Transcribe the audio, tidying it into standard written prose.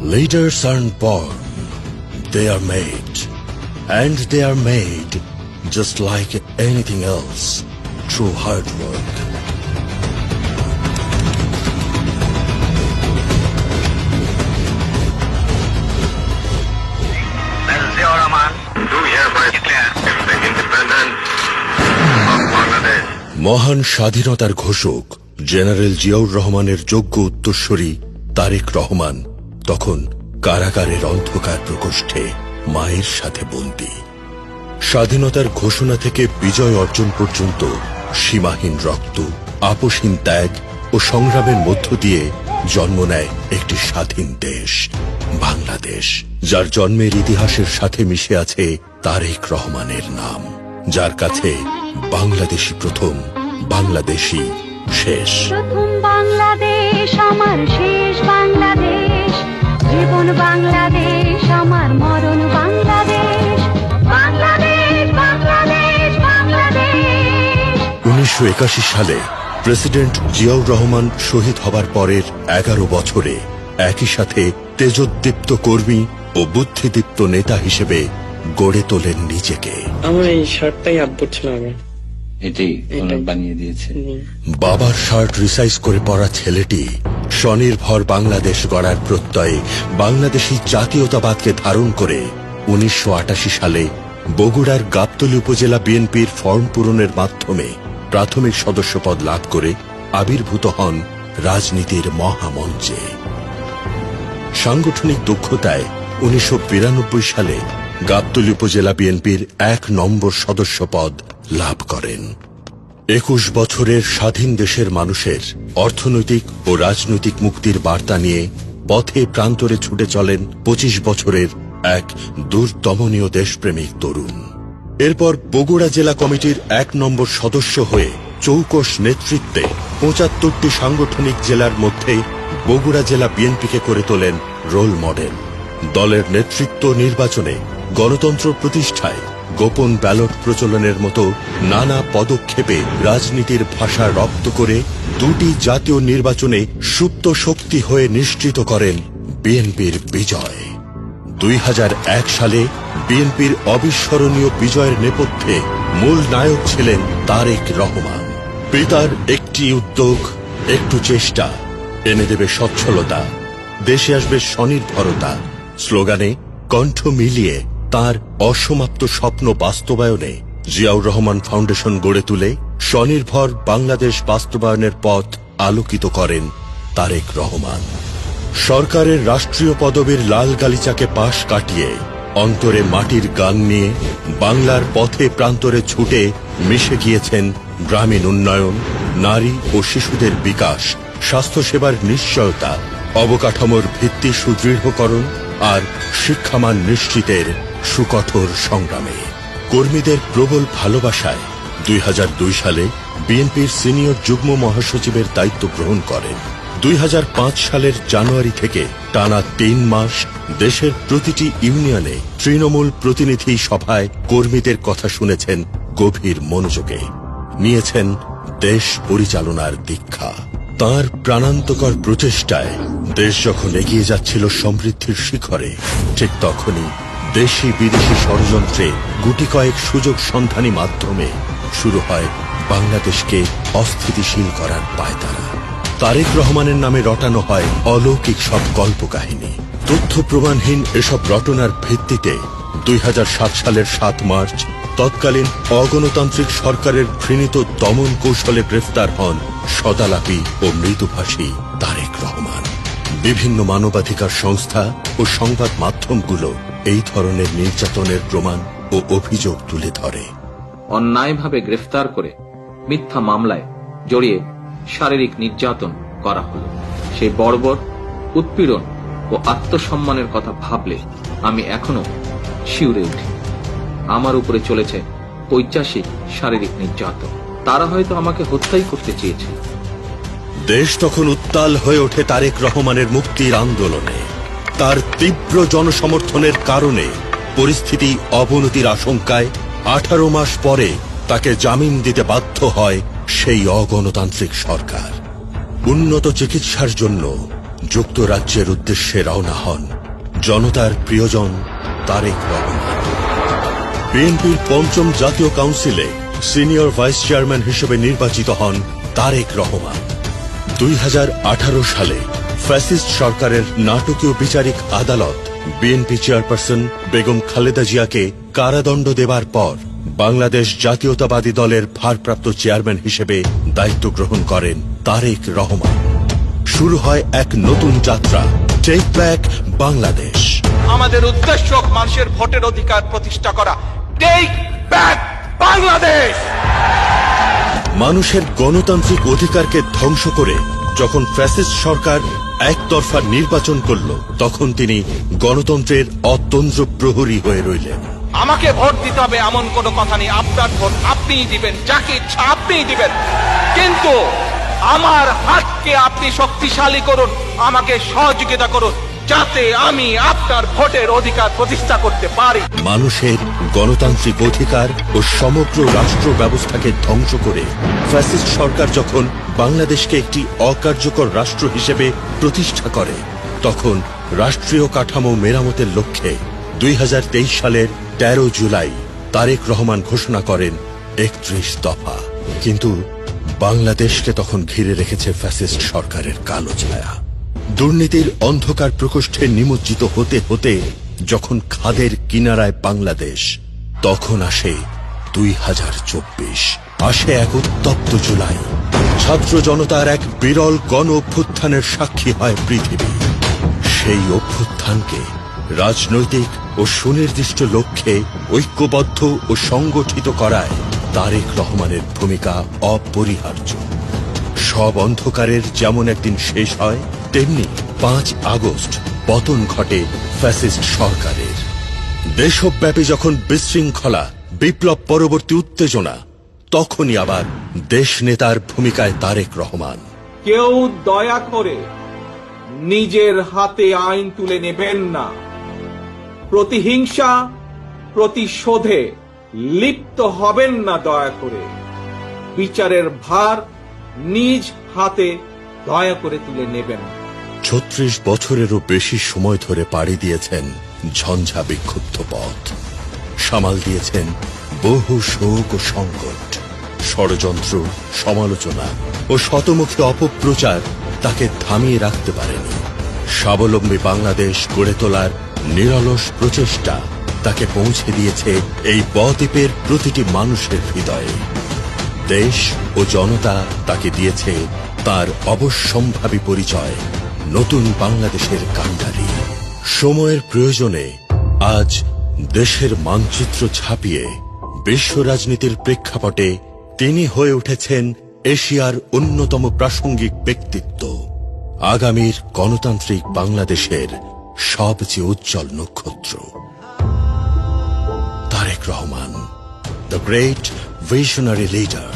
Leaders aren't born, they are made. And they are made just like anything else, through hard work. মহান স্বাধীনতার ঘোষক general Ziaur রহমানের যোগ্য উত্তরসূরি তারেক রহমান তখন কারাগারের অন্ধকার প্রকোষ্ঠে মায়ের সাথে বন্দী। স্বাধীনতার ঘোষণা থেকে বিজয় অর্জন পর্যন্ত সীমাহীন রক্ত, আপোষহীন ত্যাগ ও সংগ্রামের মধ্য দিয়ে জন্ম নেয় একটি স্বাধীন দেশ, বাংলাদেশ, যার জন্মের ইতিহাসের সাথে মিশে আছে তারেক রহমানের নাম, যার কাছে বাংলাদেশী প্রথম, বাংলাদেশী শেষ। প্রথম বাংলাদেশ আমার, শেষ বাংলাদেশ, জীবন বাংলাদেশ আমার, মরণ বাংলাদেশ, বাংলাদেশ, বাংলাদেশ, বাংলাদেশ। 1981 সালে প্রেসিডেন্ট জিয়াউর রহমান শহীদ হবার পরের 11 বছরে একই সাথে তেজোদ্দীপ্ত কর্মী ও বুদ্ধিদীপ্ত নেতা হিসেবে গড়ে তোলেন নিজেকে। আমার এই শার্টটাই আব্বুর ছিল, আমি এটাই বানিয়ে দিয়েছে। বাবার শার্ট রিসাইজ করে পরা ছেলেটি স্বনির্ভর বাংলাদেশ গড়ার প্রত্যয়ে বাংলাদেশী জাতীয়তাবাদকে ধারণ করে 1988 সালে বগুড়ার গাবতলী উপজেলা বিএনপির ফর্ম পূরণের মাধ্যমে প্রাথমিক সদস্যপদ লাভ করে আবির্ভূত হন রাজনীতির মহামঞ্চে। সাংগঠনিক দক্ষতায় 1992 সালে গাবতলী উপজেলা বিএনপির 1 নম্বর সদস্যপদ লাভ করেন। 21 বছরের স্বাধীন দেশের মানুষের অর্থনৈতিক ও রাজনৈতিক মুক্তির বার্তা নিয়ে পথে প্রান্তরে ছুটে চলেন 25 বছরের এক দুর্দমনীয় দেশপ্রেমিক তরুণ। এরপর বগুড়া জেলা কমিটির 1 নম্বর সদস্য হয়ে চৌকস নেতৃত্বে 75টি সাংগঠনিক জেলার মধ্যে বগুড়া জেলা বিএনপিকে করে তোলেন রোল মডেল। দলের নেতৃত্ব নির্বাচনে, গণতন্ত্র প্রতিষ্ঠায়, গোপন ব্যালট প্রচলনের মতো নানা পদক্ষেপে রাজনীতির ভাষা রপ্ত করে 2টি জাতীয় নির্বাচনে সুপ্ত শক্তি হয়ে নিশ্চিত করেন বিএনপির বিজয়। 2001 সালে বিএনপির অবিস্মরণীয় বিজয়ের নেপথ্যে মূল নায়ক ছিলেন তারেক রহমান। পিতার একটি উদ্যোগ, একটু চেষ্টা এনে দেবে সচ্ছলতা, দেশে আসবে স্বনির্ভরতা স্লোগানে কণ্ঠ মিলিয়ে তার অসমাপ্ত স্বপ্ন বাস্তবায়নে জিয়াউর রহমান ফাউন্ডেশন গড়ে তুলে স্বনির্ভর বাংলাদেশ বাস্তবায়নের পথ আলোকিত করেন তারেক রহমান। সরকারের রাষ্ট্রীয় পদবীর লাল গালিচাকে পাশ কাটিয়ে অন্তরে মাটির গান নিয়ে বাংলার পথে প্রান্তরে ছুটে মিশে গিয়েছেন গ্রামীণ উন্নয়ন, নারী ও শিশুদের বিকাশ, স্বাস্থ্যসেবার নিশ্চয়তা, অবকাঠামোর ভিত্তি সুদৃঢ়করণ আর শিক্ষামান নিশ্চিতের সুকঠোর সংগ্রামে। কর্মীদের প্রবল ভালোবাসায় 2002 সালে বিএনপির সিনিয়র যুগ্ম মহাসচিবের দায়িত্ব গ্রহণ করেন। 2005 সালের জানুয়ারি থেকে টানা 3 মাস দেশের প্রতিটি ইউনিয়নে তৃণমূল প্রতিনিধি সভায় কর্মীদের কথা শুনেছেন গভীর মনোযোগে, নিয়েছেন দেশ পরিচালনার দীক্ষা। তার প্রাণান্তকর প্রচেষ্টায় দেশ যখন এগিয়ে যাচ্ছিল সমৃদ্ধির শিখরে, ঠিক তখনই দেশি বিদেশি ষড়যন্ত্রে গুটি কয়েক সুযোগ সন্ধানী মাধ্যমে শুরু হয় বাংলাদেশকে অস্থিতিশীল করার পায়তারা। তারেক রহমানের নামে রটানো হয় অলৌকিক সব কল্পকাহিনী। তথ্য প্রমাণহীন এসব রটনার ভিত্তিতে 2007 সালের 7 মার্চ তৎকালীন অগণতান্ত্রিক সরকারের ঘৃণিত দমন কৌশলে গ্রেফতার হন সদালাপী ও মৃদুভাষী তারেক রহমান। বিভিন্ন মানবাধিকার সংস্থা ও সংবাদ মাধ্যমগুলো এই ধরনের নির্যাতনের প্রমাণ ও অভিযোগ তুলে ধরে। অন্যায়ভাবে গ্রেফতার করে মিথ্যা মামলায় জড়িয়ে শারীরিক নির্যাতন করা হলো। সেই বর্বর উৎপীড়ন ও আত্মসম্মানের কথা ভাবলে আমি এখনো শিউরে উঠি। আমার উপরে চলেছে ঐতিহাসিক শারীরিক নির্যাতন। তারা হয়তো আমাকে হত্যাই করতে চেয়েছে। দেশ তখন উত্তাল হয়ে ওঠে তারেক রহমানের মুক্তির আন্দোলনে। তার তীব্র জনসমর্থনের কারণে পরিস্থিতি অবনতির আশঙ্কায় 18 মাস পরে তাকে জামিন দিতে বাধ্য হয় সেই অগণতান্ত্রিক সরকার। উন্নত চিকিৎসার জন্য যুক্তরাজ্যের উদ্দেশ্যে রওনা হন জনতার প্রিয়জন তারেক রহমান। বিএনপির পঞ্চম জাতীয় কাউন্সিলে সিনিয়র ভাইস চেয়ারম্যান হিসেবে নির্বাচিত হন তারেক রহমান। 2018 সালে ফ্যাসিস্ট সরকারের নাটকীয় বিচারিক আদালত বিএনপি চেয়ারপারসন বেগম খালেদা জিয়াকে কারাদণ্ড দেবার পর বাংলাদেশ জাতীয়তাবাদী দলের ভারপ্রাপ্ত চেয়ারম্যান হিসেবে দায়িত্ব গ্রহণ করেন তারেক রহমান। শুরু হয় এক নতুন যাত্রা, টেক ব্যাক বাংলাদেশ। আমাদের উদ্দেশ্য মানুষের ভোটের অধিকার প্রতিষ্ঠা করা, টেক ব্যাক বাংলাদেশ। মানুষের গণতান্ত্রিক অধিকারকে ধ্বংস করে যখন ফ্যাসিস্ট সরকার একতরফা নির্বাচন করল, তখন তিনি গণতন্ত্রের অতন্দ্র প্রহরী হয়ে রইলেন। আমাকে ভোট দিতে হবে এমন কোনো কথা নেই, আপনার ভোট আপনিই দিবেন, যাকে ইচ্ছা আপনিই দিবেন, কিন্তু আমার হাতকে আপনি শক্তিশালী করুন, আমাকে সহযোগিতা করুন, যাতে আমি আপনার ভোটের অধিকার প্রতিষ্ঠা করতে পারি। মানুষের গণতান্ত্রিক অধিকার ও সমগ্র রাষ্ট্র ব্যবস্থাকে ধ্বংস করে ফ্যাসিস্ট সরকার যখন বাংলাদেশকে একটি অকার্যকর রাষ্ট্র হিসেবে প্রতিষ্ঠা করে, তখন রাষ্ট্রীয় কাঠামো মেরামতের লক্ষ্যে 2023 সালের 13 জুলাই তারেক রহমান ঘোষণা করেন 31 দফা। কিন্তু বাংলাদেশকে তখন ঘিরে রেখেছে ফ্যাসিস্ট সরকারের কালো ছায়া। দুর্নীতির অন্ধকার প্রকোষ্ঠে নিমজ্জিত হতে হতে যখন খাদের কিনারায় বাংলাদেশ, তখন আসে 2024, আসে এক উত্তপ্ত জুলাই। ছাত্র জনতার এক বিরল গণ অভ্যুত্থানের সাক্ষী হয় পৃথিবী। সেই অভ্যুত্থানকে রাজনৈতিক ও সুনির্দিষ্ট লক্ষ্যে ঐক্যবদ্ধ ও সংগঠিত করায় তারেক রহমানের ভূমিকা অপরিহার্য। সব অন্ধকারের যেমন একদিন শেষ হয়, তেমনি 5 আগস্ট পতন ঘটে ফ্যাসিস্ট সরকারের। দেশব্যাপী যখন বিশৃঙ্খলা, বিপ্লব পরবর্তী উত্তেজনা, তখনই আবার দেশ নেতার ভূমিকায় তারেক রহমান। কেউ দয়া করে নিজের হাতে আইন তুলে নেবেন না। প্রতিহিংসা, প্রতিশোধে লিপ্ত হবেন না দয়া করে। বিচারের ভার নিজ হাতে দয়া করে তুলে নেবেন। 36 বছরেরও বেশি সময় ধরে পাড়ি দিয়েছেন ঝঞ্ঝা বিক্ষুব্ধ পথ, সামাল দিয়েছেন বহু শোক ও সংকট। ষড়যন্ত্র, সমালোচনা ও শতমুখী অপপ্রচার তাকে থামিয়ে রাখতে পারেনি। স্বাবলম্বী বাংলাদেশ গড়ে তোলার নিরলস প্রচেষ্টা তাকে পৌঁছে দিয়েছে এই বদ্বীপের প্রতিটি মানুষের হৃদয়ে। দেশ ও জনতা তাকে দিয়েছে তার অবশ্যম্ভাবী পরিচয়, নতুন বাংলাদেশের কান্ডারি। সময়ের প্রয়োজনে আজ দেশের মানচিত্র ছাপিয়ে বিশ্ব রাজনীতির প্রেক্ষাপটে তিনি হয়ে উঠেছেন এশিয়ার অন্যতম প্রাসঙ্গিক ব্যক্তিত্ব, আগামীর গণতান্ত্রিক বাংলাদেশের সবচেয়ে উজ্জ্বল নক্ষত্র। Tarique Rahman, the great visionary leader.